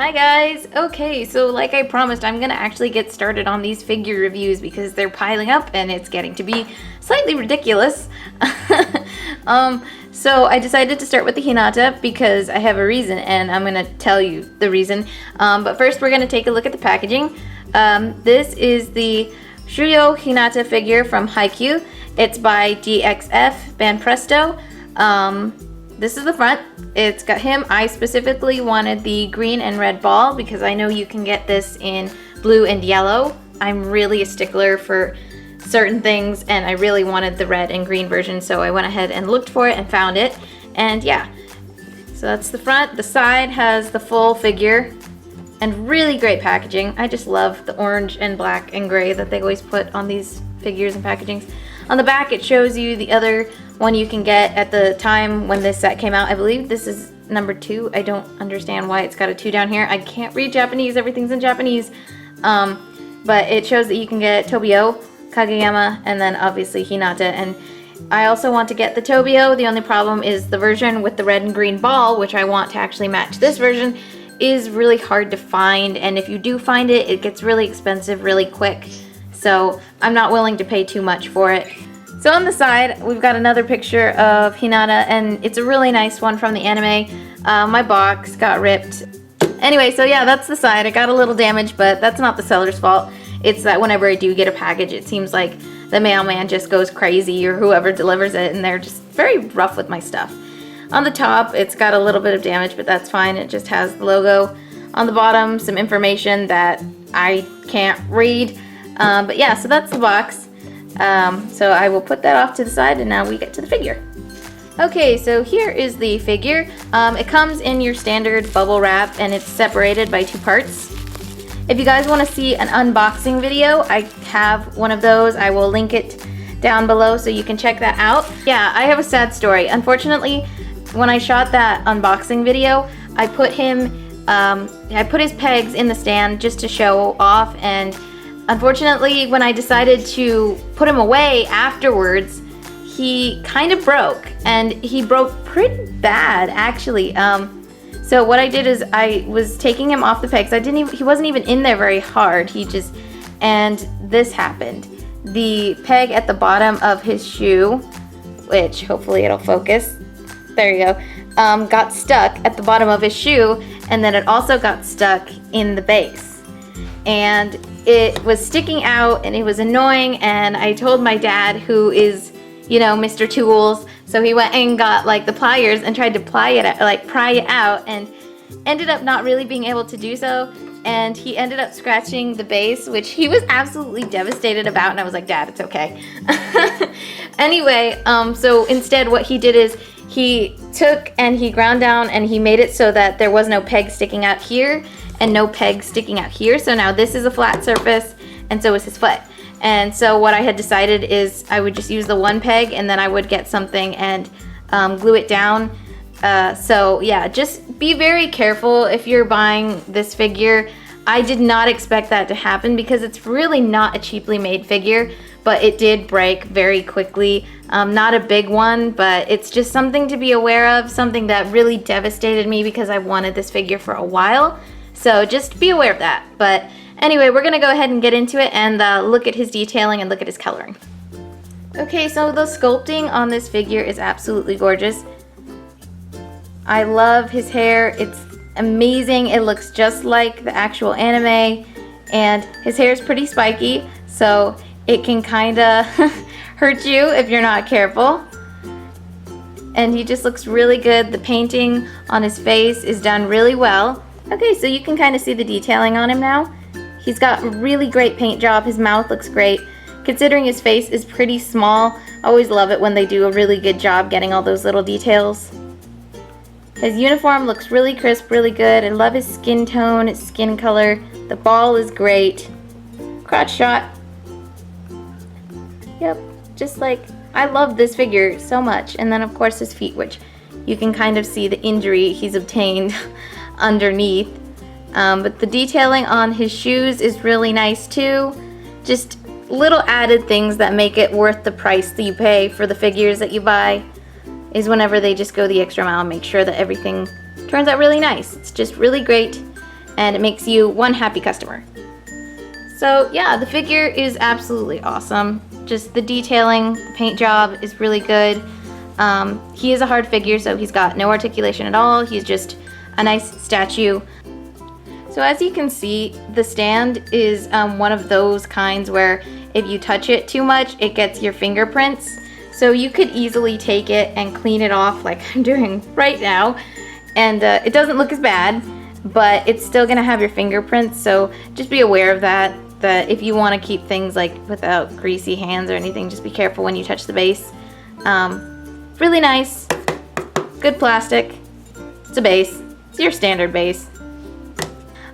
Hi guys! Okay, so like I promised, I'm gonna actually get started on these figure reviews because they're piling up and it's getting to be slightly ridiculous. So I decided to start with the Hinata because I have a reason and I'm gonna tell you the reason. But first we're gonna take a look at the packaging. This is the Shuyo Hinata figure from Haikyuu. It's by DXF Band Presto. This is the front. It's got him. I specifically wanted the green and red ball because I know you can get this in blue and yellow. I'm really a stickler for certain things and I really wanted the red and green version, so I went ahead and looked for it and found it. And yeah, so that's the front. The side has the full figure and really great packaging. I just love the orange and black and gray that they always put on these figures and packagings. On the back it shows you the other one you can get at the time when this set came out. I believe this is number 2. I don't understand why it's got a 2 down here. I can't read Japanese, everything's in Japanese. But it shows that you can get Tobio, Kageyama, and then obviously Hinata. And I also want to get the Tobio. The only problem is the version with the red and green ball, which I want to actually match this version, is really hard to find. And if you do find it, it gets really expensive really quick. So I'm not willing to pay too much for it. So on the side, we've got another picture of Hinata, and it's a really nice one from the anime. My box got ripped. Anyway, so yeah, that's the side. It got a little damaged, but that's not the seller's fault. It's that whenever I do get a package, it seems like the mailman just goes crazy, or whoever delivers it, and they're just very rough with my stuff. On the top, it's got a little bit of damage, but that's fine. It just has the logo. On the bottom, some information that I can't read. But yeah, so that's the box. So I will put that off to the side and now we get to the figure. Okay, so here is the figure. It comes in your standard bubble wrap and it's separated by 2 parts. If you guys want to see an unboxing video, I have one of those. I will link it down below so you can check that out. Yeah, I have a sad story. Unfortunately, when I shot that unboxing video, I put his pegs in the stand just to show off, and unfortunately, when I decided to put him away afterwards, he kind of broke, and he broke pretty bad, actually. So what I did is I was taking him off the pegs. He wasn't even in there very hard. And this happened. The peg at the bottom of his shoe, which hopefully it'll focus. There you go. Got stuck at the bottom of his shoe, and then it also got stuck in the base. And it was sticking out and it was annoying, and I told my dad, who is, you know, Mr. Tools, so he went and got like the pliers and tried to pry it out, and ended up not really being able to do so, and he ended up scratching the base, which he was absolutely devastated about, and I was like, Dad, it's okay. Anyway, so instead what he did is he took and he ground down and he made it so that there was no peg sticking out here and no peg sticking out here. So now this is a flat surface and so is his foot. And so what I had decided is I would just use the one peg and then I would get something and glue it down. So yeah, just be very careful if you're buying this figure. I did not expect that to happen because it's really not a cheaply made figure, but it did break very quickly. Not a big one, but it's just something to be aware of, something that really devastated me because I wanted this figure for a while. So just be aware of that. But anyway, we're gonna go ahead and get into it and look at his detailing and look at his coloring. Okay, so the sculpting on this figure is absolutely gorgeous. I love his hair. It's amazing. It looks just like the actual anime, and his hair is pretty spiky, so it can kinda hurt you if you're not careful. And he just looks really good. The painting on his face is done really well. Okay, so you can kind of see the detailing on him now. He's got a really great paint job. His mouth looks great. Considering his face is pretty small, I always love it when they do a really good job getting all those little details. His uniform looks really crisp, really good. I love his skin tone, his skin color. The ball is great. Crotch shot. Yep, just like, I love this figure so much. And then of course his feet, which you can kind of see the injury he's obtained underneath. But the detailing on his shoes is really nice too. Just little added things that make it worth the price that you pay for the figures that you buy is whenever they just go the extra mile and make sure that everything turns out really nice. It's just really great. and it makes you one happy customer. So yeah, the figure is absolutely awesome. Just the detailing, the paint job is really good. He is a hard figure, so he's got no articulation at all. He's just a nice statue. So as you can see, the stand is one of those kinds where if you touch it too much, it gets your fingerprints. So you could easily take it and clean it off like I'm doing right now. And it doesn't look as bad, but it's still gonna have your fingerprints. So just be aware of that if you wanna keep things like without greasy hands or anything, just be careful when you touch the base. Really nice, good plastic. It's a base, it's your standard base.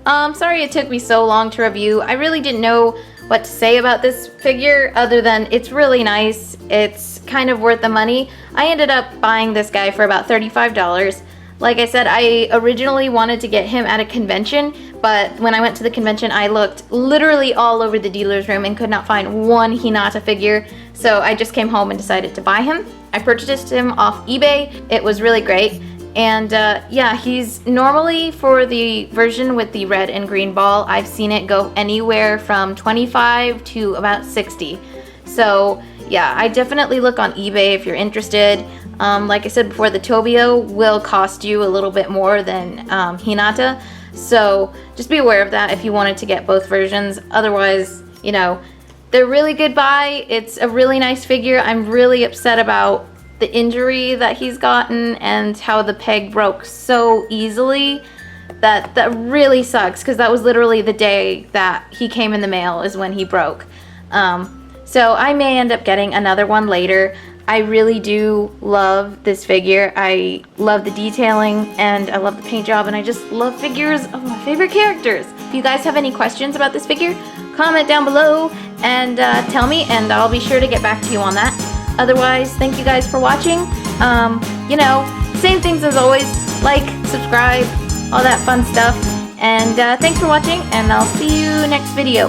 Sorry it took me so long to review. I really didn't know what to say about this figure other than it's really nice. It's kind of worth the money. I ended up buying this guy for about $35. Like I said, I originally wanted to get him at a convention, but when I went to the convention, I looked literally all over the dealer's room and could not find one Hinata figure, so I just came home and decided to buy him. I purchased him off eBay. It was really great. And yeah, he's normally, for the version with the red and green ball, I've seen it go anywhere from 25 to about 60. So yeah, I definitely look on eBay if you're interested. Like I said before, the Tobio will cost you a little bit more than Hinata. So just be aware of that if you wanted to get both versions. Otherwise, you know, they're really good buy. It's a really nice figure. I'm really upset about the injury that he's gotten and how the peg broke so easily. That really sucks, because that was literally the day that he came in the mail is when he broke. So I may end up getting another one later. I really do love this figure. I love the detailing and I love the paint job, and I just love figures of my favorite characters. If you guys have any questions about this figure, comment down below and tell me, and I'll be sure to get back to you on that. Otherwise, thank you guys for watching. You know, same things as always. Like, subscribe, all that fun stuff. And thanks for watching, and I'll see you next video.